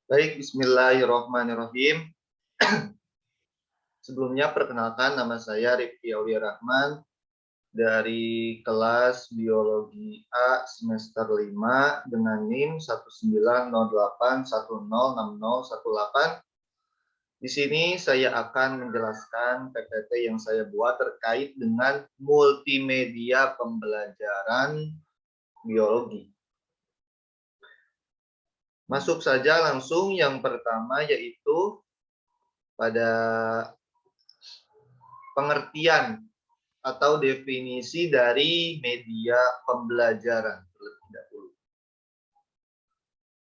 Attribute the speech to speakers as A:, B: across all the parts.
A: Baik, bismillahirrahmanirrahim. Sebelumnya perkenalkan nama saya Rifki Aulia Rahman dari kelas Biologi A semester 5 dengan NIM 19081060018. Di sini saya akan menjelaskan PPT yang saya buat terkait dengan multimedia pembelajaran biologi. Masuk saja langsung yang pertama yaitu pada pengertian atau definisi dari media pembelajaran terlebih dahulu.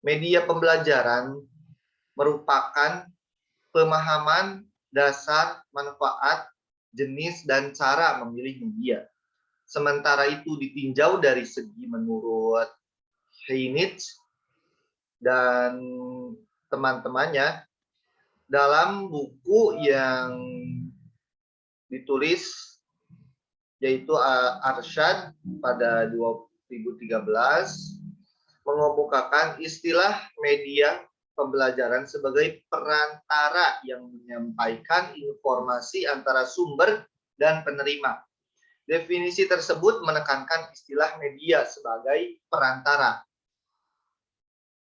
A: Media pembelajaran merupakan pemahaman dasar, manfaat, jenis, dan cara memilih media. Sementara itu ditinjau dari segi menurut Heinrich dan teman-temannya dalam buku yang ditulis yaitu Arsyad pada 2013 mengemukakan istilah media pembelajaran sebagai perantara yang menyampaikan informasi antara sumber dan penerima. Definisi tersebut menekankan istilah media sebagai perantara.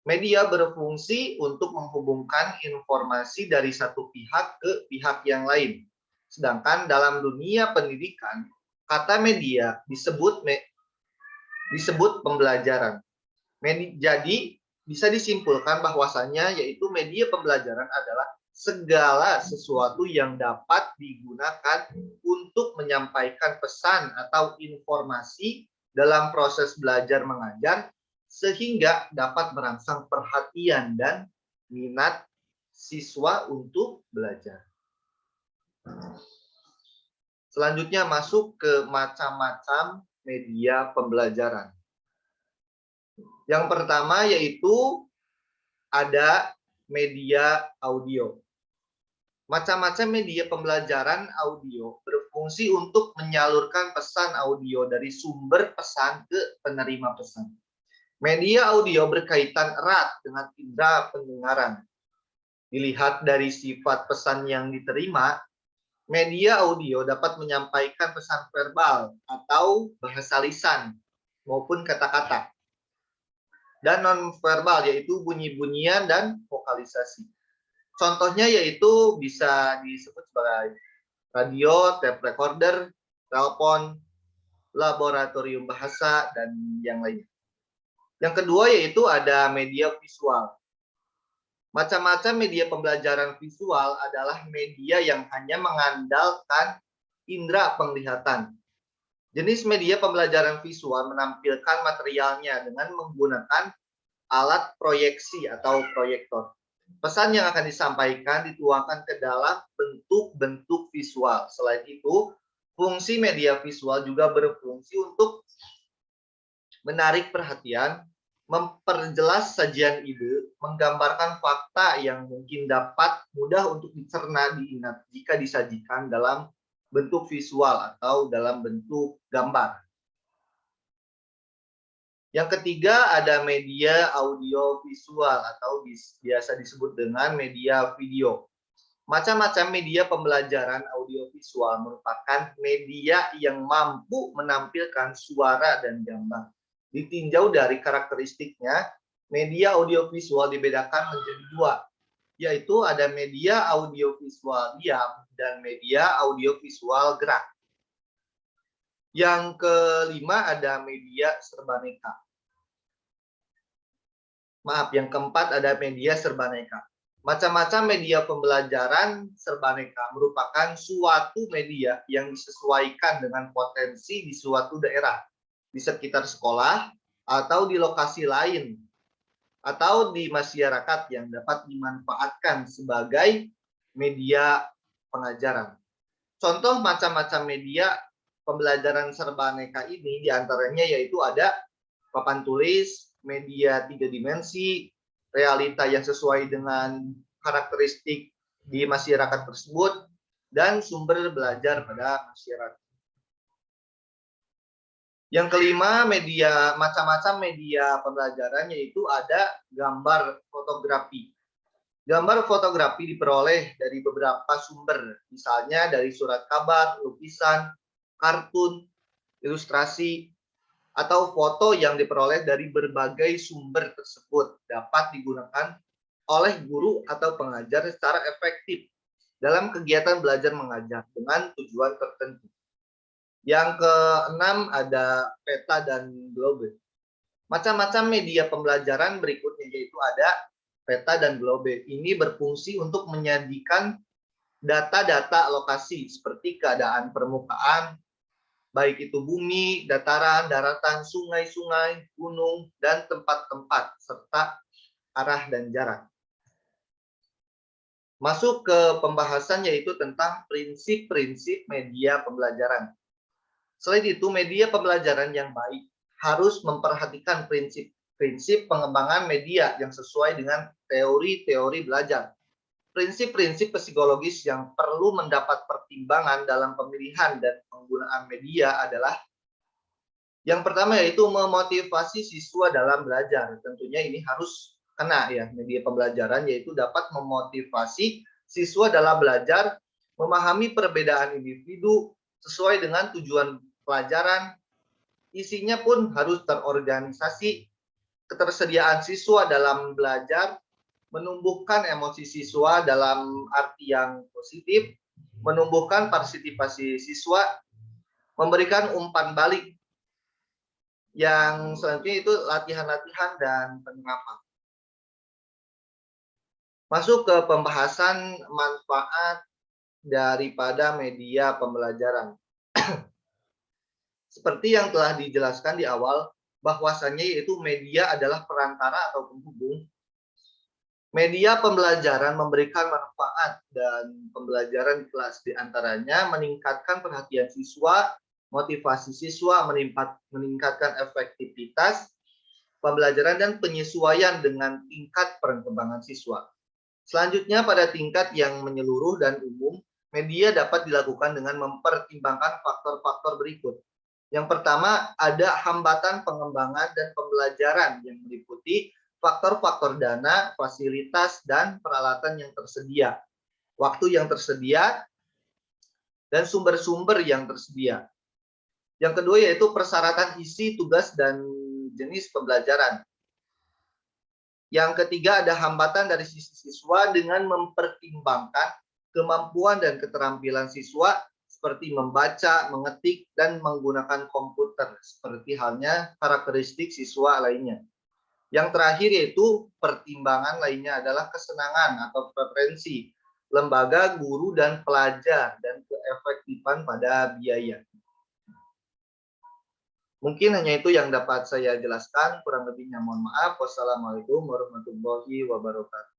A: Media berfungsi untuk menghubungkan informasi dari satu pihak ke pihak yang lain. Sedangkan dalam dunia pendidikan, kata media disebut pembelajaran. Jadi bisa disimpulkan bahwasannya yaitu media pembelajaran adalah segala sesuatu yang dapat digunakan untuk menyampaikan pesan atau informasi dalam proses belajar mengajar sehingga dapat merangsang perhatian dan minat siswa untuk belajar. Selanjutnya masuk ke macam-macam media pembelajaran. Yang pertama yaitu ada media audio. Macam-macam media pembelajaran audio berfungsi untuk menyalurkan pesan audio dari sumber pesan ke penerima pesan. Media audio berkaitan erat dengan indera pendengaran. Dilihat dari sifat pesan yang diterima, media audio dapat menyampaikan pesan verbal atau bahasa lisan maupun kata-kata. Dan non-verbal yaitu bunyi-bunyian dan vokalisasi. Contohnya yaitu bisa disebut sebagai radio, tape recorder, telepon, laboratorium bahasa, dan yang lainnya. Yang kedua yaitu ada media visual. Macam-macam media pembelajaran visual adalah media yang hanya mengandalkan indera penglihatan. Jenis media pembelajaran visual menampilkan materialnya dengan menggunakan alat proyeksi atau proyektor. Pesan yang akan disampaikan dituangkan ke dalam bentuk-bentuk visual. Selain itu, fungsi media visual juga berfungsi untuk menarik perhatian, memperjelas sajian ide, menggambarkan fakta yang mungkin dapat mudah untuk dicerna diingat jika disajikan dalam bentuk visual atau dalam bentuk gambar. Yang ketiga ada media audio visual atau biasa disebut dengan media video. Macam-macam media pembelajaran audio visual merupakan media yang mampu menampilkan suara dan gambar. Ditinjau dari karakteristiknya, media audio visual dibedakan menjadi dua, yaitu ada media audio visual diam dan media audio visual gerak. Yang kelima ada media serbaneka. Yang keempat ada media serbaneka. Macam-macam media pembelajaran serbaneka merupakan suatu media yang disesuaikan dengan potensi di suatu daerah, di sekitar sekolah, atau di lokasi lain, atau di masyarakat yang dapat dimanfaatkan sebagai media pengajaran. Contoh macam-macam media pembelajaran serbaneka ini diantaranya yaitu ada papan tulis, media 3 dimensi, realita yang sesuai dengan karakteristik di masyarakat tersebut, dan sumber belajar pada masyarakat. Yang kelima, macam-macam media pembelajaran yaitu ada gambar fotografi. Gambar fotografi diperoleh dari beberapa sumber, misalnya dari surat kabar, lukisan, kartun, ilustrasi, atau foto yang diperoleh dari berbagai sumber tersebut dapat digunakan oleh guru atau pengajar secara efektif dalam kegiatan belajar mengajar dengan tujuan tertentu. Yang keenam ada peta dan globe. Macam-macam media pembelajaran berikutnya yaitu ada peta dan globe. Ini berfungsi untuk menyajikan data-data lokasi seperti keadaan permukaan, baik itu bumi, dataran, daratan, sungai-sungai, gunung, dan tempat-tempat, serta arah dan jarak. Masuk ke pembahasan yaitu tentang prinsip-prinsip media pembelajaran. Selain itu, media pembelajaran yang baik harus memperhatikan prinsip-prinsip pengembangan media yang sesuai dengan teori-teori belajar. Prinsip-prinsip psikologis yang perlu mendapat pertimbangan dalam pemilihan dan penggunaan media adalah yang pertama yaitu memotivasi siswa dalam belajar. Tentunya ini harus kena ya, media pembelajaran yaitu dapat memotivasi siswa dalam belajar, memahami perbedaan individu sesuai dengan tujuan pelajaran, isinya pun harus terorganisasi, ketersediaan siswa dalam belajar, menumbuhkan emosi siswa dalam arti yang positif, menumbuhkan partisipasi siswa, memberikan umpan balik. Yang selanjutnya itu latihan-latihan dan penerapan. Masuk ke pembahasan manfaat daripada media pembelajaran. Seperti yang telah dijelaskan di awal, bahwasannya yaitu media adalah perantara atau penghubung. Media pembelajaran memberikan manfaat dan pembelajaran di kelas diantaranya meningkatkan perhatian siswa, motivasi siswa, meningkatkan efektivitas pembelajaran dan penyesuaian dengan tingkat perkembangan siswa. Selanjutnya pada tingkat yang menyeluruh dan umum, media dapat dilakukan dengan mempertimbangkan faktor-faktor berikut. Yang pertama, ada hambatan pengembangan dan pembelajaran yang meliputi faktor-faktor dana, fasilitas, dan peralatan yang tersedia, waktu yang tersedia, dan sumber-sumber yang tersedia. Yang kedua yaitu persyaratan isi, tugas, dan jenis pembelajaran. Yang ketiga ada hambatan dari sisi siswa dengan mempertimbangkan kemampuan dan keterampilan siswa seperti membaca, mengetik, dan menggunakan komputer, seperti halnya karakteristik siswa lainnya. Yang terakhir yaitu pertimbangan lainnya adalah kesenangan atau preferensi lembaga, guru, dan pelajar, dan keefektifan pada biaya. Mungkin hanya itu yang dapat saya jelaskan, kurang lebihnya mohon maaf. Wassalamualaikum warahmatullahi wabarakatuh.